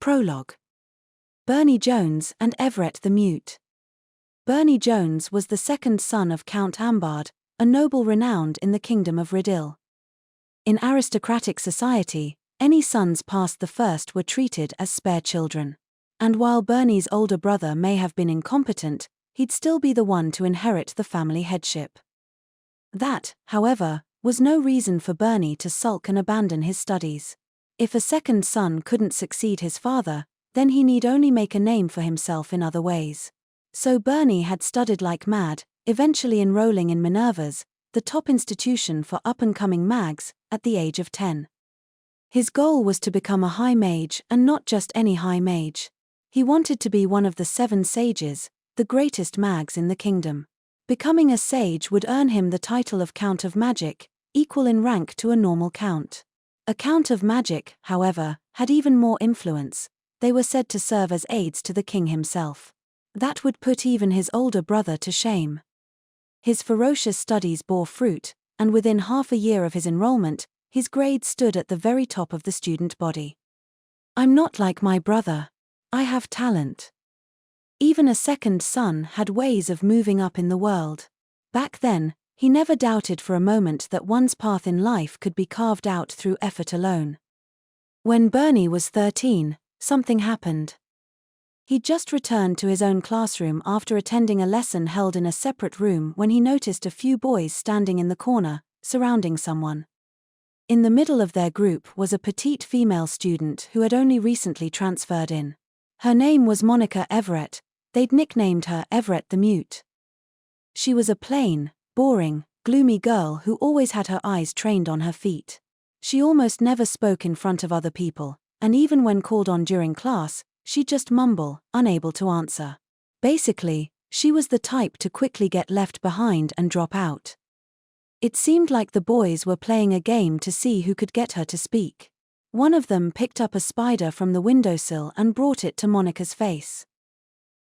Prologue. Bernie Jones and Everett the Mute. Bernie Jones was the second son of Count Ambard, a noble renowned in the kingdom of Riddil. In aristocratic society, any sons past the first were treated as spare children. And while Bernie's older brother may have been incompetent, he'd still be the one to inherit the family headship. That, however, was no reason for Bernie to sulk and abandon his studies. If a second son couldn't succeed his father, then he need only make a name for himself in other ways. So Bernie had studied like mad, eventually enrolling in Minerva's, the top institution for up-and-coming mags, at the age of 10. His goal was to become a high mage, and not just any high mage. He wanted to be one of the 7 sages, the greatest mags in the kingdom. Becoming a sage would earn him the title of Count of Magic, equal in rank to a normal count. A Count of Magic, however, had even more influence. They were said to serve as aides to the king himself. That would put even his older brother to shame. His ferocious studies bore fruit, and within half a year of his enrollment, his grades stood at the very top of the student body. "I'm not like my brother. I have talent." Even a second son had ways of moving up in the world. Back then, he never doubted for a moment that one's path in life could be carved out through effort alone. When Bernie was 13, something happened. He'd just returned to his own classroom after attending a lesson held in a separate room when he noticed a few boys standing in the corner, surrounding someone. In the middle of their group was a petite female student who had only recently transferred in. Her name was Monica Everett. They'd nicknamed her Everett the Mute. She was a plain, boring, gloomy girl who always had her eyes trained on her feet. She almost never spoke in front of other people, and even when called on during class, she'd just mumble, unable to answer. Basically, she was the type to quickly get left behind and drop out. It seemed like the boys were playing a game to see who could get her to speak. One of them picked up a spider from the windowsill and brought it to Monica's face.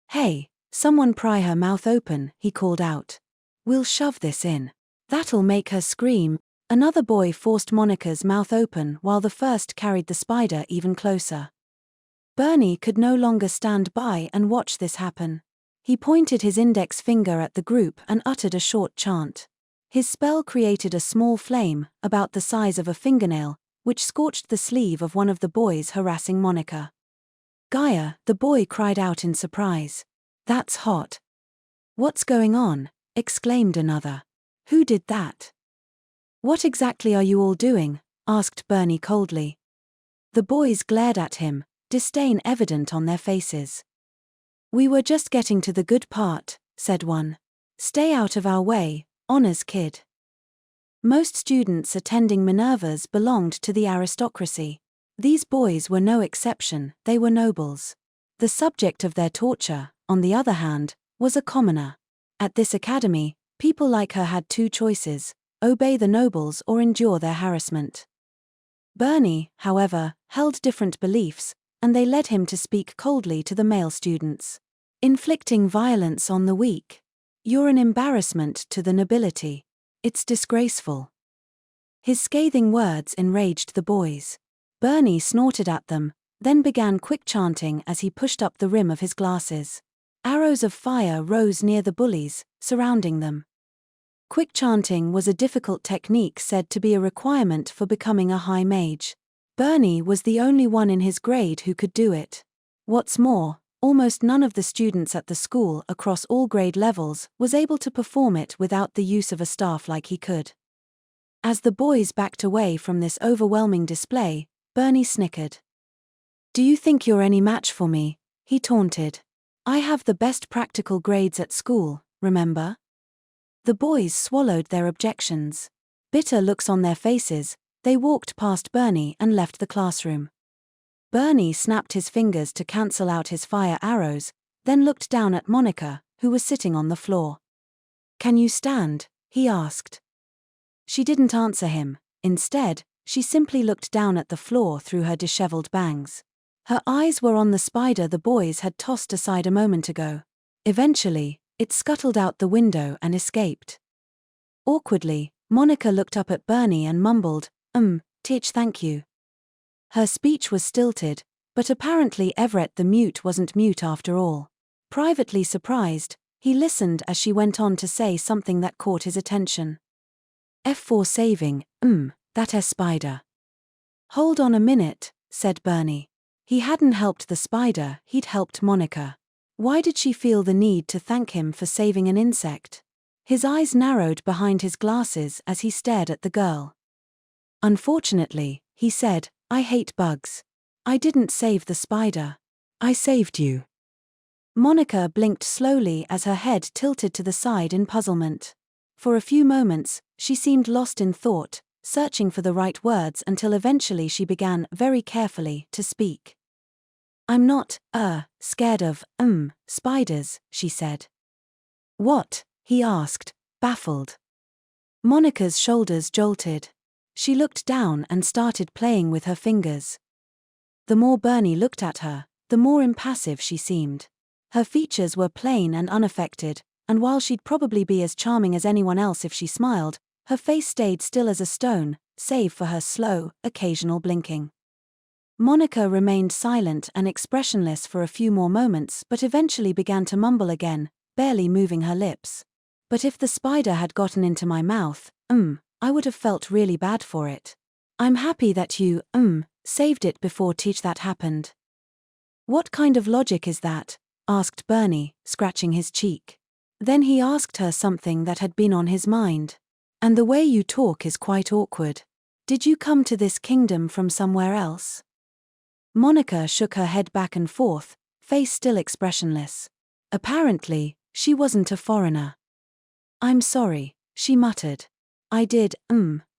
"Hey, someone pry her mouth open," he called out. "We'll shove this in. That'll make her scream." Another boy forced Monica's mouth open while the first carried the spider even closer. Bernie could no longer stand by and watch this happen. He pointed his index finger at the group and uttered a short chant. His spell created a small flame, about the size of a fingernail, which scorched the sleeve of one of the boys harassing Monica. "Gaia," the boy cried out in surprise. "That's hot." "What's going on?" exclaimed another. "Who did that?" "What exactly are you all doing?" asked Bernie coldly. The boys glared at him, disdain evident on their faces. "We were just getting to the good part," said one. "Stay out of our way, honors kid." Most students attending Minerva's belonged to the aristocracy. These boys were no exception, they were nobles. The subject of their torture, on the other hand, was a commoner. At this academy, people like her had 2 choices: obey the nobles or endure their harassment. Bernie, however, held different beliefs, and they led him to speak coldly to the male students. "Inflicting violence on the weak. You're an embarrassment to the nobility. It's disgraceful." His scathing words enraged the boys. Bernie snorted at them, then began quick chanting as he pushed up the rim of his glasses. Arrows of fire rose near the bullies, surrounding them. Quick chanting was a difficult technique said to be a requirement for becoming a high mage. Bernie was the only one in his grade who could do it. What's more, almost none of the students at the school across all grade levels was able to perform it without the use of a staff like he could. As the boys backed away from this overwhelming display, Bernie snickered. "Do you think you're any match for me?" he taunted. "I have the best practical grades at school, remember?" The boys swallowed their objections. Bitter looks on their faces, they walked past Bernie and left the classroom. Bernie snapped his fingers to cancel out his fire arrows, then looked down at Monica, who was sitting on the floor. "Can you stand?" he asked. She didn't answer him. Instead, she simply looked down at the floor through her disheveled bangs. Her eyes were on the spider the boys had tossed aside a moment ago. Eventually, it scuttled out the window and escaped. Awkwardly, Monica looked up at Bernie and mumbled, "Teach, thank you." Her speech was stilted, But apparently Everett the mute wasn't mute after all. Privately surprised, he listened as she went on to say something that caught his attention. F4 saving, that spider. Hold on a minute, said Bernie. He hadn't helped the spider, he'd helped Monica. Why did she feel the need to thank him for saving an insect? His eyes narrowed behind his glasses as he stared at the girl. Unfortunately, he said, I hate bugs. I didn't save the spider. I saved you. Monica blinked slowly as her head tilted to the side in puzzlement. For a few moments, she seemed lost in thought, searching for the right words until eventually she began, very carefully, to speak. I'm not, scared of, spiders, she said. What? He asked, baffled. Monica's shoulders jolted. She looked down and started playing with her fingers. The more Bernie looked at her, the more impassive she seemed. Her features were plain and unaffected, and while she'd probably be as charming as anyone else if she smiled, her face stayed still as a stone, save for her slow, occasional blinking. Monica remained silent and expressionless for a few more moments but eventually began to mumble again, barely moving her lips. But if the spider had gotten into my mouth, I would have felt really bad for it. I'm happy that you, saved it before that happened. What kind of logic is that? Asked Bernie, scratching his cheek. Then he asked her something that had been on his mind. And the way you talk is quite awkward. Did you come to this kingdom from somewhere else? Monica shook her head back and forth, face still expressionless. Apparently, she wasn't a foreigner. I'm sorry, she muttered. I did,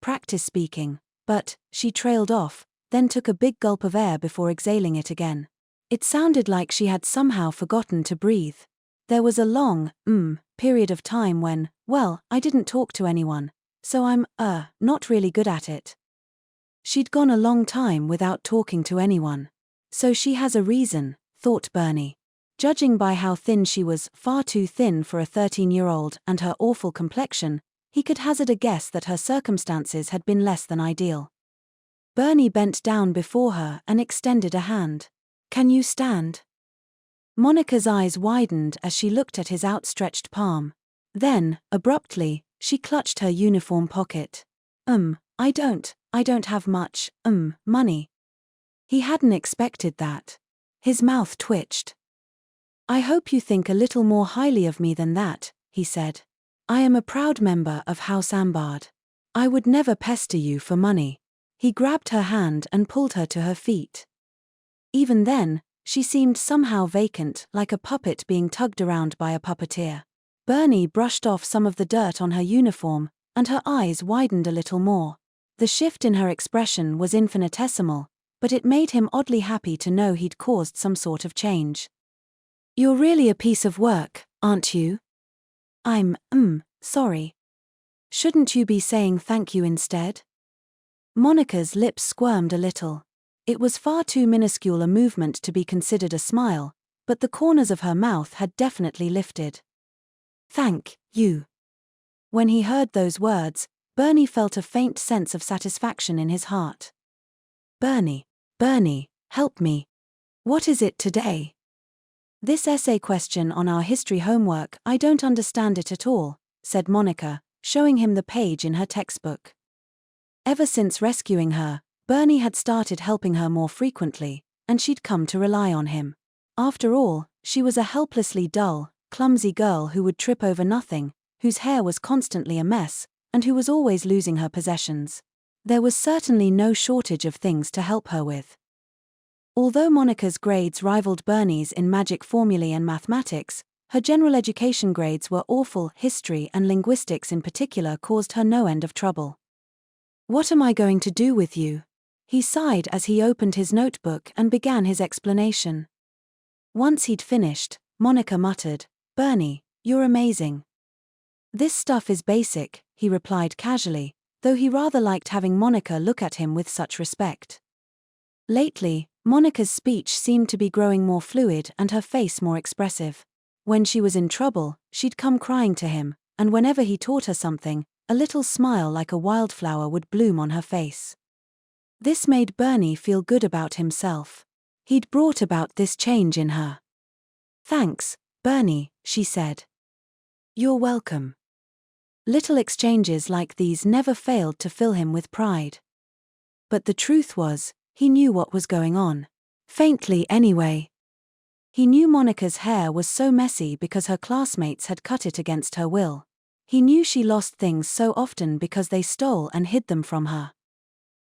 practice speaking, but, she trailed off, then took a big gulp of air before exhaling it again. It sounded like she had somehow forgotten to breathe. There was a long, period of time when, well, I didn't talk to anyone, so I'm, not really good at it. She'd gone a long time without talking to anyone. So she has a reason, thought Bernie. Judging by how thin she was, far too thin for a 13-year-old, and her awful complexion, he could hazard a guess that her circumstances had been less than ideal. Bernie bent down before her and extended a hand. Can you stand? Monica's eyes widened as she looked at his outstretched palm. Then, abruptly, she clutched her uniform pocket. I don't have much, money. He hadn't expected that. His mouth twitched. I hope you think a little more highly of me than that, he said. I am a proud member of House Ambard. I would never pester you for money. He grabbed her hand and pulled her to her feet. Even then, she seemed somehow vacant, like a puppet being tugged around by a puppeteer. Bernie brushed off some of the dirt on her uniform, and her eyes widened a little more. The shift in her expression was infinitesimal, but it made him oddly happy to know he'd caused some sort of change. You're really a piece of work, aren't you? I'm, sorry. Shouldn't you be saying thank you instead? Monica's lips squirmed a little. It was far too minuscule a movement to be considered a smile, but the corners of her mouth had definitely lifted. Thank you. When he heard those words, Bernie felt a faint sense of satisfaction in his heart. Bernie, help me. What is it today? This essay question on our history homework, I don't understand it at all, said Monica, showing him the page in her textbook. Ever since rescuing her, Bernie had started helping her more frequently, and she'd come to rely on him. After all, she was a helplessly dull, clumsy girl who would trip over nothing, whose hair was constantly a mess, and who was always losing her possessions. There was certainly no shortage of things to help her with. Although Monica's grades rivaled Bernie's in magic formulae and mathematics, her general education grades were awful. History and linguistics in particular caused her no end of trouble. What am I going to do with you? He sighed as he opened his notebook and began his explanation. Once he'd finished, Monica muttered, Bernie, you're amazing. This stuff is basic, he replied casually, though he rather liked having Monica look at him with such respect. Lately, Monica's speech seemed to be growing more fluid and her face more expressive. When she was in trouble, she'd come crying to him, and whenever he taught her something, a little smile like a wildflower would bloom on her face. This made Bernie feel good about himself. He'd brought about this change in her. "Thanks, Bernie," she said. "You're welcome." Little exchanges like these never failed to fill him with pride. But the truth was, he knew what was going on. Faintly anyway. He knew Monica's hair was so messy because her classmates had cut it against her will. He knew she lost things so often because they stole and hid them from her.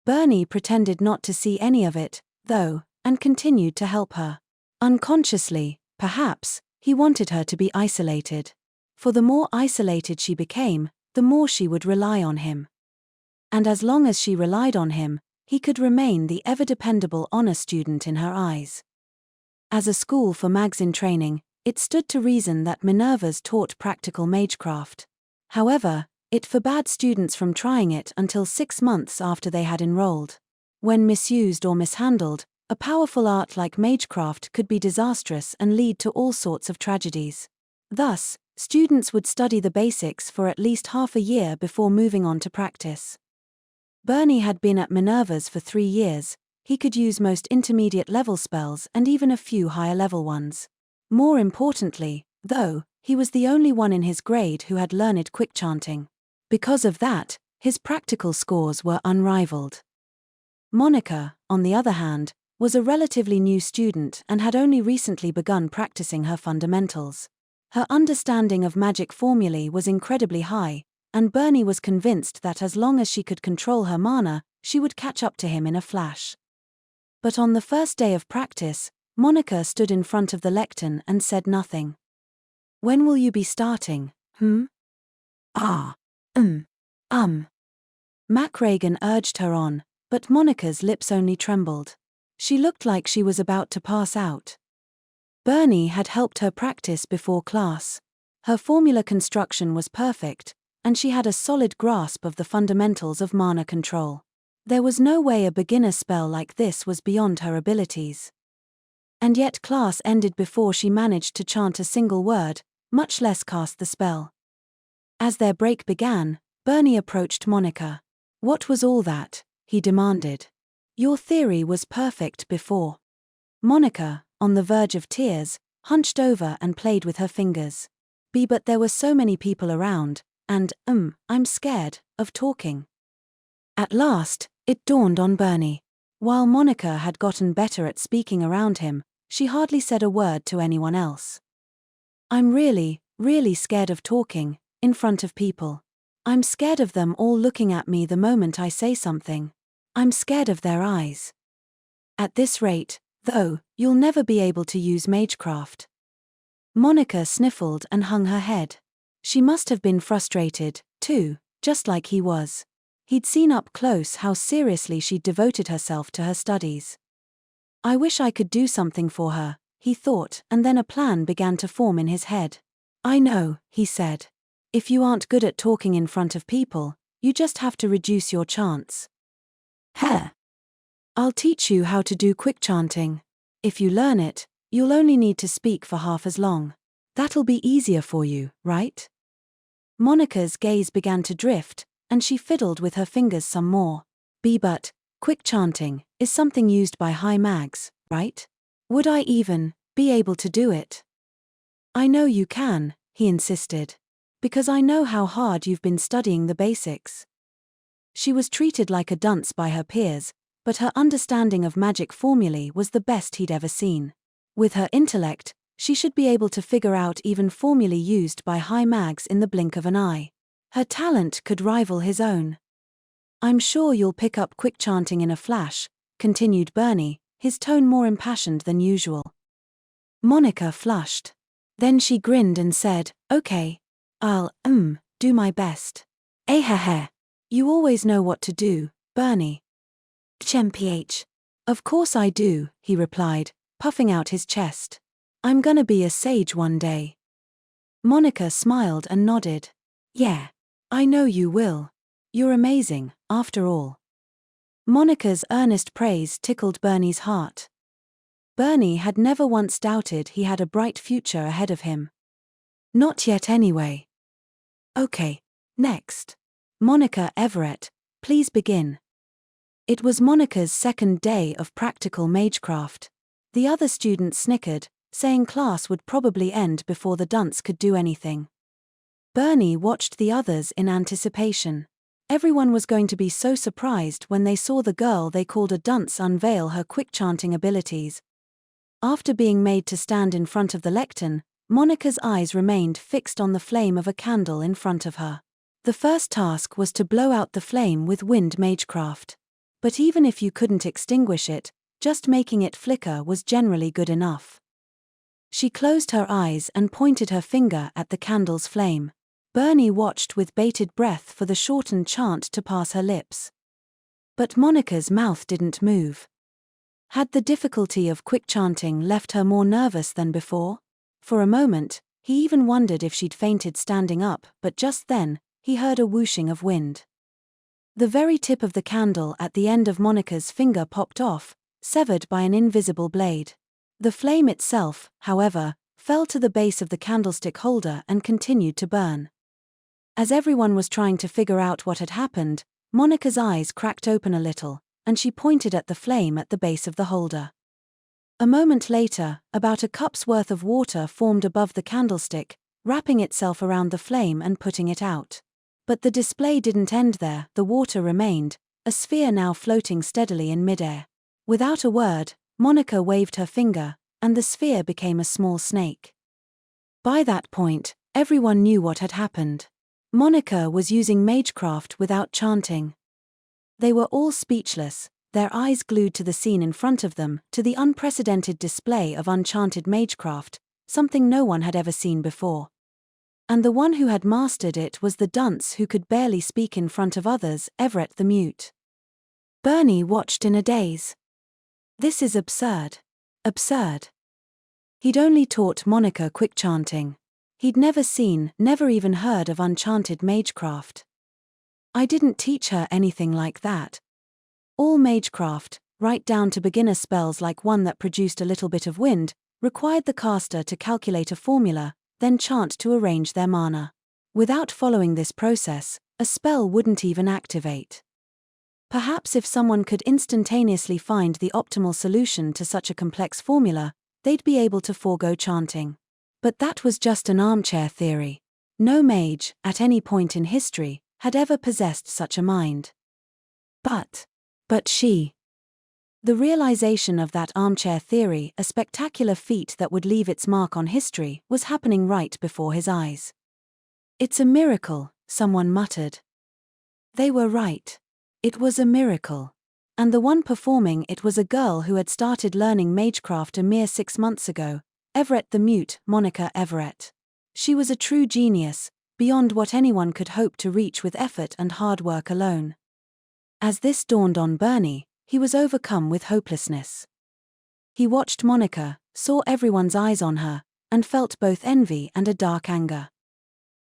Bernie pretended not to see any of it, though, and continued to help her. Unconsciously, perhaps, he wanted her to be isolated. For the more isolated she became, the more she would rely on him. And as long as she relied on him, he could remain the ever-dependable honor student in her eyes. As a school for mags in training, it stood to reason that Minerva's taught practical magecraft. However, it forbade students from trying it until 6 months after they had enrolled. When misused or mishandled, a powerful art like magecraft could be disastrous and lead to all sorts of tragedies. Thus, students would study the basics for at least half a year before moving on to practice. Bernie had been at Minerva's for 3 years. He could use most intermediate level spells and even a few higher level ones. More importantly, though, he was the only one in his grade who had learned quick chanting. Because of that, his practical scores were unrivaled. Monica, on the other hand, was a relatively new student and had only recently begun practicing her fundamentals. Her understanding of magic formulae was incredibly high, and Bernie was convinced that as long as she could control her mana, she would catch up to him in a flash. But on the first day of practice, Monica stood in front of the lectern and said nothing. "When will you be starting, Ah. Mac Reagan urged her on, but Monica's lips only trembled. She looked like she was about to pass out. Bernie had helped her practice before class. Her formula construction was perfect, and she had a solid grasp of the fundamentals of mana control. There was no way a beginner spell like this was beyond her abilities. And yet class ended before she managed to chant a single word, much less cast the spell. As their break began, Bernie approached Monica. "What was all that?" he demanded. "Your theory was perfect before." Monica, on the verge of tears, hunched over and played with her fingers. But there were so many people around, and, I'm scared of talking." At last, it dawned on Bernie. While Monica had gotten better at speaking around him, she hardly said a word to anyone else. "I'm really, really scared of talking, in front of people. I'm scared of them all looking at me the moment I say something. I'm scared of their eyes. At this rate, though, you'll never be able to use magecraft." Monica sniffled and hung her head. She must have been frustrated, too, just like he was. He'd seen up close how seriously she'd devoted herself to her studies. "I wish I could do something for her," he thought, and then a plan began to form in his head. "I know," he said. "If you aren't good at talking in front of people, you just have to reduce your chants. I'll teach you how to do quick chanting. If you learn it, you'll only need to speak for half as long. That'll be easier for you, right?" Monica's gaze began to drift, and she fiddled with her fingers some more. But quick chanting is something used by high mags, right? Would I even be able to do it?" "I know you can," he insisted. "Because I know how hard you've been studying the basics." She was treated like a dunce by her peers, but her understanding of magic formulae was the best he'd ever seen. With her intellect, she should be able to figure out even formulae used by high mags in the blink of an eye. Her talent could rival his own. "I'm sure you'll pick up quick chanting in a flash," continued Bernie, his tone more impassioned than usual. Monica flushed. Then she grinned and said, "Okay. I'll, do my best." "You always know what to do, Bernie." "Chmph. Of course I do," he replied, puffing out his chest. "I'm gonna be a sage one day." Monica smiled and nodded. "Yeah. I know you will. You're amazing, after all." Monica's earnest praise tickled Bernie's heart. Bernie had never once doubted he had a bright future ahead of him. Not yet anyway. "Okay. Next. Monica Everett, please begin." It was Monica's second day of practical magecraft. The other students snickered, saying class would probably end before the dunce could do anything. Bernie watched the others in anticipation. Everyone was going to be so surprised when they saw the girl they called a dunce unveil her quick chanting abilities. After being made to stand in front of the lectern, Monika's eyes remained fixed on the flame of a candle in front of her. The first task was to blow out the flame with wind magecraft. But even if you couldn't extinguish it, just making it flicker was generally good enough. She closed her eyes and pointed her finger at the candle's flame. Bernie watched with bated breath for the shortened chant to pass her lips. But Monika's mouth didn't move. Had the difficulty of quick chanting left her more nervous than before? For a moment, he even wondered if she'd fainted standing up, but just then, he heard a whooshing of wind. The very tip of the candle at the end of Monika's finger popped off, severed by an invisible blade. The flame itself, however, fell to the base of the candlestick holder and continued to burn. As everyone was trying to figure out what had happened, Monika's eyes cracked open a little, and she pointed at the flame at the base of the holder. A moment later, about a cup's worth of water formed above the candlestick, wrapping itself around the flame and putting it out. But the display didn't end there, the water remained, a sphere now floating steadily in midair. Without a word, Monika waved her finger, and the sphere became a small snake. By that point, everyone knew what had happened. Monika was using magecraft without chanting. They were all speechless, their eyes glued to the scene in front of them, to the unprecedented display of unchanted magecraft, something no one had ever seen before. And the one who had mastered it was the dunce who could barely speak in front of others, Everett the mute. Bernie watched in a daze. This is absurd. Absurd. He'd only taught Monika quick chanting. He'd never seen, never even heard of unchanted magecraft. I didn't teach her anything like that. All magecraft, right down to beginner spells like one that produced a little bit of wind, required the caster to calculate a formula, then chant to arrange their mana. Without following this process, a spell wouldn't even activate. Perhaps if someone could instantaneously find the optimal solution to such a complex formula, they'd be able to forego chanting. But that was just an armchair theory. No mage, at any point in history, had ever possessed such a mind. But she. The realization of that armchair theory, a spectacular feat that would leave its mark on history, was happening right before his eyes. It's a miracle, someone muttered. They were right. It was a miracle. And the one performing it was a girl who had started learning magecraft a mere 6 months ago, Everett the mute, Monika Everett. She was a true genius, beyond what anyone could hope to reach with effort and hard work alone. As this dawned on Bernie, he was overcome with hopelessness. He watched Monika, saw everyone's eyes on her, and felt both envy and a dark anger.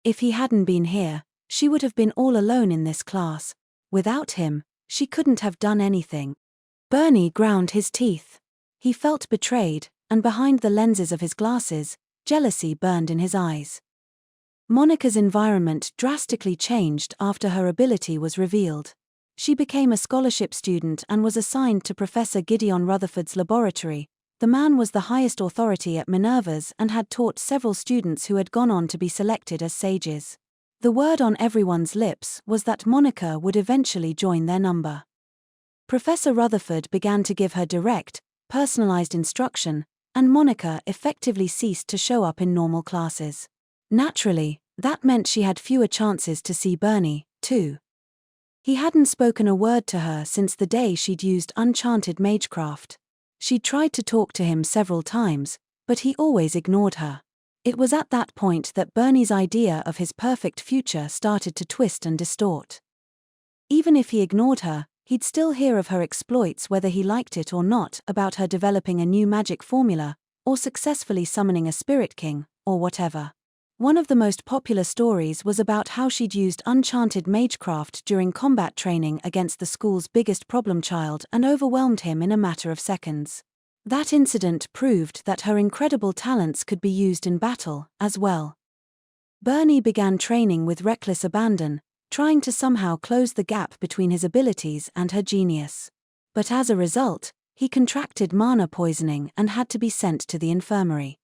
If he hadn't been here, she would have been all alone in this class. Without him, she couldn't have done anything. Bernie ground his teeth. He felt betrayed, and behind the lenses of his glasses, jealousy burned in his eyes. Monika's environment drastically changed after her ability was revealed. She became a scholarship student and was assigned to Professor Gideon Rutherford's laboratory. The man was the highest authority at Minerva's and had taught several students who had gone on to be selected as sages. The word on everyone's lips was that Monika would eventually join their number. Professor Rutherford began to give her direct, personalized instruction, and Monika effectively ceased to show up in normal classes. Naturally, that meant she had fewer chances to see Bernie, too. He hadn't spoken a word to her since the day she'd used unchanted magecraft. She'd tried to talk to him several times, but he always ignored her. It was at that point that Bernie's idea of his perfect future started to twist and distort. Even if he ignored her, he'd still hear of her exploits whether he liked it or not, about her developing a new magic formula, or successfully summoning a spirit king, or whatever. One of the most popular stories was about how she'd used unchanted magecraft during combat training against the school's biggest problem child and overwhelmed him in a matter of seconds. That incident proved that her incredible talents could be used in battle, as well. Bernie began training with reckless abandon, trying to somehow close the gap between his abilities and her genius. But as a result, he contracted mana poisoning and had to be sent to the infirmary.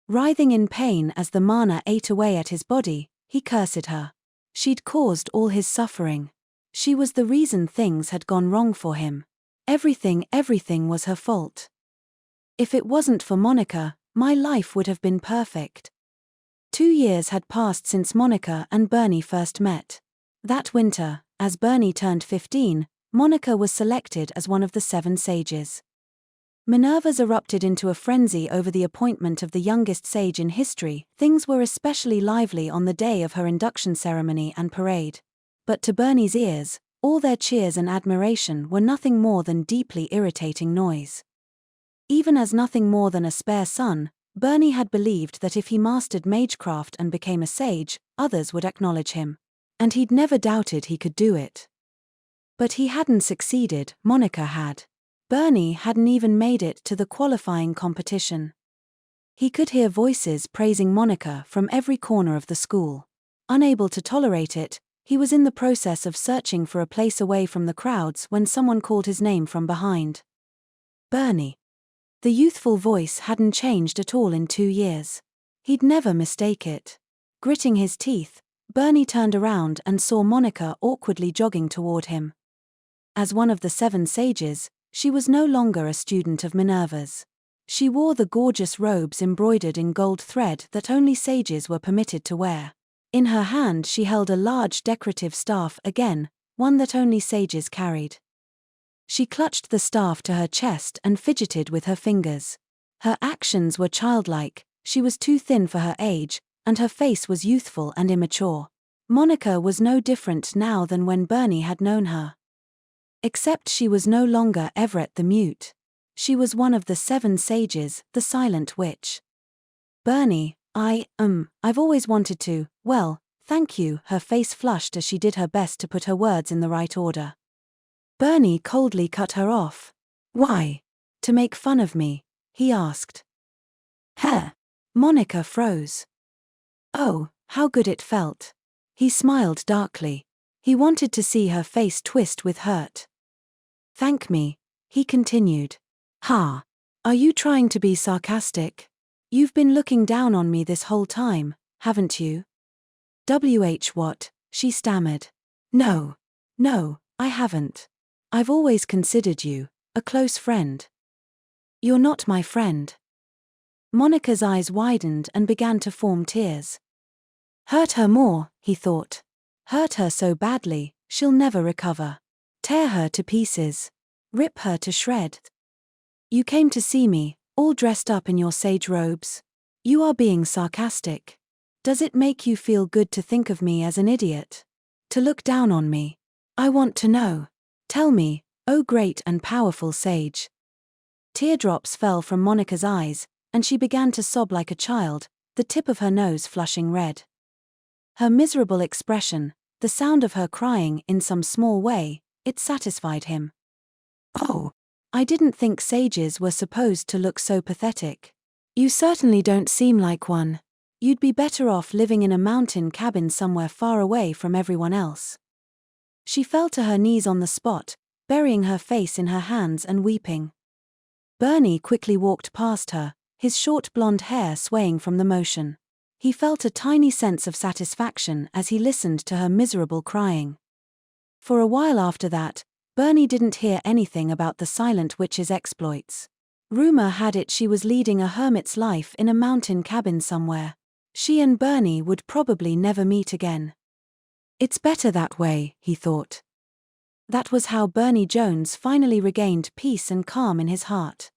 Writhing in pain as the mana ate away at his body, he cursed her. She'd caused all his suffering. She was the reason things had gone wrong for him. Everything was her fault. If it wasn't for Monica, my life would have been perfect. 2 years had passed since Monica and Bernie first met. That winter, as Bernie turned 15, Monica was selected as one of the 7 sages. Minerva's erupted into a frenzy over the appointment of the youngest sage in history. Things were especially lively on the day of her induction ceremony and parade. But to Bernie's ears, all their cheers and admiration were nothing more than deeply irritating noise. Even as nothing more than a spare son, Bernie had believed that if he mastered magecraft and became a sage, others would acknowledge him. And he'd never doubted he could do it. But he hadn't succeeded, Monica had. Bernie hadn't even made it to the qualifying competition. He could hear voices praising Monica from every corner of the school. Unable to tolerate it, he was in the process of searching for a place away from the crowds when someone called his name from behind. Bernie. The youthful voice hadn't changed at all in 2 years. He'd never mistake it. Gritting his teeth, Bernie turned around and saw Monica awkwardly jogging toward him. As one of the 7 sages, she was no longer a student of Minerva's. She wore the gorgeous robes embroidered in gold thread that only sages were permitted to wear. In her hand she held a large decorative staff again, one that only sages carried. She clutched the staff to her chest and fidgeted with her fingers. Her actions were childlike, she was too thin for her age, and her face was youthful and immature. Monica was no different now than when Bernie had known her. Except she was no longer Everett the Mute. She was one of the 7 sages, the Silent Witch. Bernie, I've always wanted to, well, thank you. Her face flushed as she did her best to put her words in the right order. Bernie coldly cut her off. Why? To make fun of me? He asked. Huh? Monica froze. Oh, how good it felt. He smiled darkly. He wanted to see her face twist with hurt. Thank me, he continued. Ha! Are you trying to be sarcastic? You've been looking down on me this whole time, haven't you? What? She stammered. No, I haven't. I've always considered you a close friend. You're not my friend. Monica's eyes widened and began to form tears. Hurt her more, he thought. Hurt her so badly, she'll never recover. Tear her to pieces. Rip her to shreds. You came to see me, all dressed up in your sage robes. You are being sarcastic. Does it make you feel good to think of me as an idiot? To look down on me? I want to know. Tell me, O great and powerful sage. Teardrops fell from Monica's eyes, and she began to sob like a child, the tip of her nose flushing red. Her miserable expression, the sound of her crying in some small way, it satisfied him. Oh, I didn't think sages were supposed to look so pathetic. You certainly don't seem like one. You'd be better off living in a mountain cabin somewhere far away from everyone else. She fell to her knees on the spot, burying her face in her hands and weeping. Bernie quickly walked past her, his short blonde hair swaying from the motion. He felt a tiny sense of satisfaction as he listened to her miserable crying. For a while after that, Bernie didn't hear anything about the Silent Witch's exploits. Rumor had it she was leading a hermit's life in a mountain cabin somewhere. She and Bernie would probably never meet again. It's better that way, he thought. That was how Bernie Jones finally regained peace and calm in his heart.